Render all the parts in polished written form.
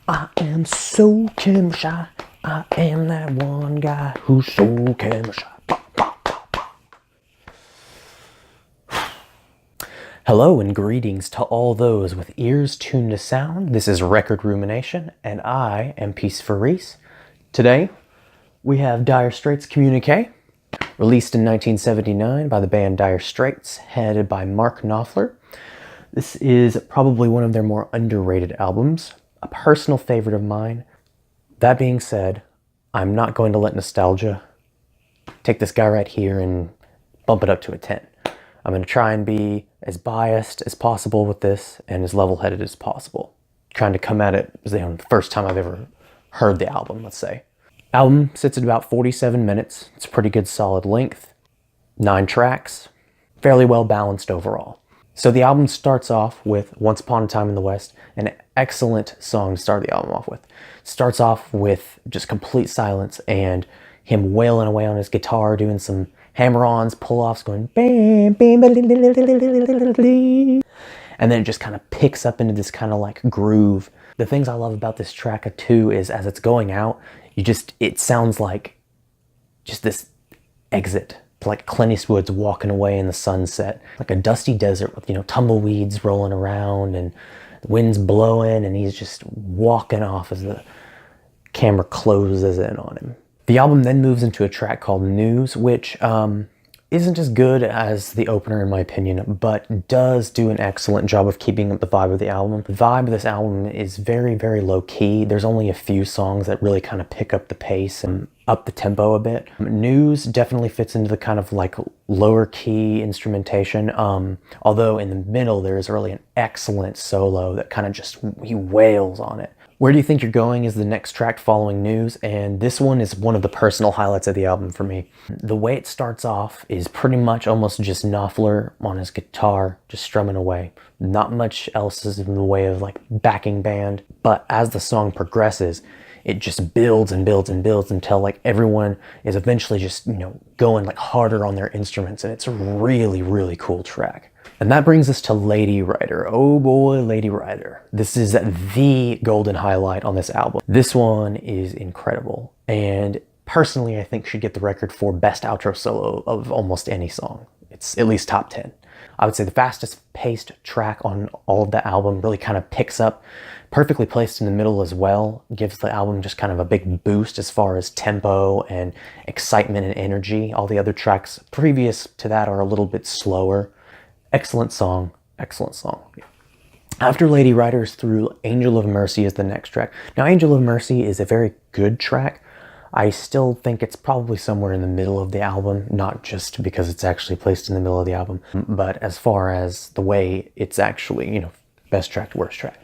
I am so camera shy. I am that one guy who's so camera shy. Hello and greetings to all those with ears tuned to sound. This is Record Rumination, and I am PeaceforReece. Today, we have Dire Straits' Communique, released in 1979 by the band Dire Straits, headed by Mark Knopfler. This is probably one of their more underrated albums, a personal favorite of mine. That being said, I'm not going to let nostalgia take this guy right here and bump it up to a 10. I'm going to try and be as biased as possible with this and as level-headed as possible. Trying to come at it as the first time I've ever heard the album, let's say. Album sits at about 47 minutes. It's a pretty good solid length. 9 tracks. Fairly well balanced overall. So the album starts off with Once Upon a Time in the West, an excellent song to start the album off with. Starts off with just complete silence and him wailing away on his guitar, doing some hammer-ons, pull-offs, going bam, bam, and then it just kind of picks up into this kind of like groove. The things I love about this track too is as it's going out, it sounds like just this exit, like Clint Eastwood's walking away in the sunset, like a dusty desert with, tumbleweeds rolling around and the wind's blowing and he's just walking off as the camera closes in on him. The album then moves into a track called News, which isn't as good as the opener in my opinion, but does do an excellent job of keeping up the vibe of the album. The vibe of this album is very, very low key. There's only a few songs that really kind of pick up the pace and up the tempo a bit. News definitely fits into the kind of like lower key instrumentation, although in the middle there is really an excellent solo that kind of just, he wails on it. Where Do You Think You're Going is the next track following News, and this one is one of the personal highlights of the album for me. The way it starts off is pretty much almost just Knopfler on his guitar, just strumming away. Not much else is in the way of like backing band, but as the song progresses, it just builds and builds and builds until like everyone is eventually just, going like harder on their instruments, and it's a really, really cool track. And that brings us to Lady Writer. Oh boy, Lady Writer. This is the golden highlight on this album. This one is incredible. And personally, I think should get the record for best outro solo of almost any song. It's at least top 10. I would say the fastest paced track on all of the album, really kind of picks up, perfectly placed in the middle as well. Gives the album just kind of a big boost as far as tempo and excitement and energy. All the other tracks previous to that are a little bit slower. Excellent song, excellent song. After Lady Writer is through, Angel of Mercy is the next track. Now, Angel of Mercy is a very good track. I still think it's probably somewhere in the middle of the album, not just because it's actually placed in the middle of the album, but as far as the way it's actually, best track to worst track.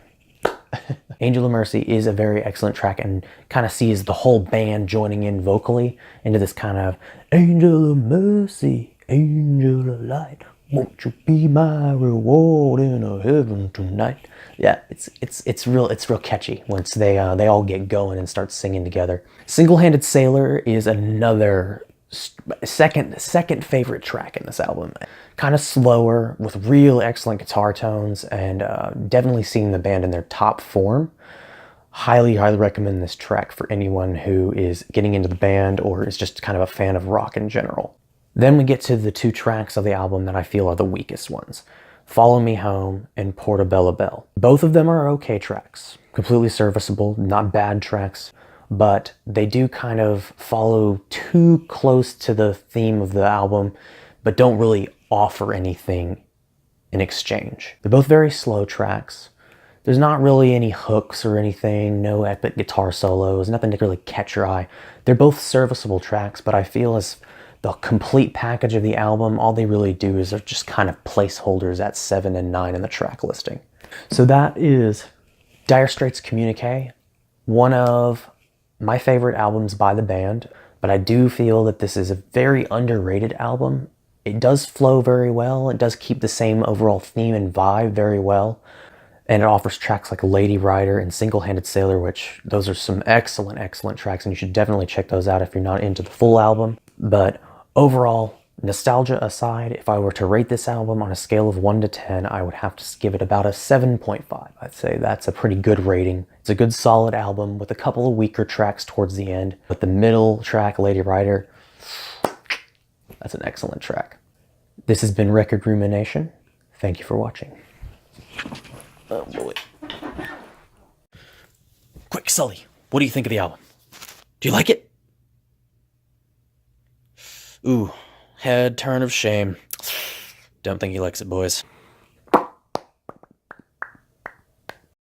Angel of Mercy is a very excellent track and kind of sees the whole band joining in vocally into this kind of Angel of Mercy, Angel of Light. Won't you be my reward in a heaven tonight? Yeah, it's real catchy once they all get going and start singing together. Single-Handed Sailor is another second favorite track in this album. Kind of slower with real excellent guitar tones and definitely seeing the band in their top form. Highly recommend this track for anyone who is getting into the band or is just kind of a fan of rock in general. Then we get to the 2 tracks of the album that I feel are the weakest ones. Follow Me Home and Portobello Bell. Both of them are okay tracks. Completely serviceable, not bad tracks, but they do kind of follow too close to the theme of the album, but don't really offer anything in exchange. They're both very slow tracks. There's not really any hooks or anything, no epic guitar solos, nothing to really catch your eye. They're both serviceable tracks, but I feel as the complete package of the album, all they really do is they're just kind of placeholders at 7 and 9 in the track listing. So that is Dire Straits' Communique, one of my favorite albums by the band, but I do feel that this is a very underrated album. It does flow very well, it does keep the same overall theme and vibe very well, and it offers tracks like Lady Writer and Single-Handed Sailor, which those are some excellent tracks, and you should definitely check those out if you're not into the full album. But overall, Nostalgia aside, if I were to rate this album on a scale of 1 to 10, I would have to give it about a 7.5. I'd say that's a pretty good rating. It's a good solid album with a couple of weaker tracks towards the end, but the middle track, Lady Rider, that's an excellent track. This has been Record Rumination. Thank you for watching. Oh boy. Quick, Sully, what do you think of the album? Do you like it? Ooh, head turn of shame. Don't think he likes it, boys.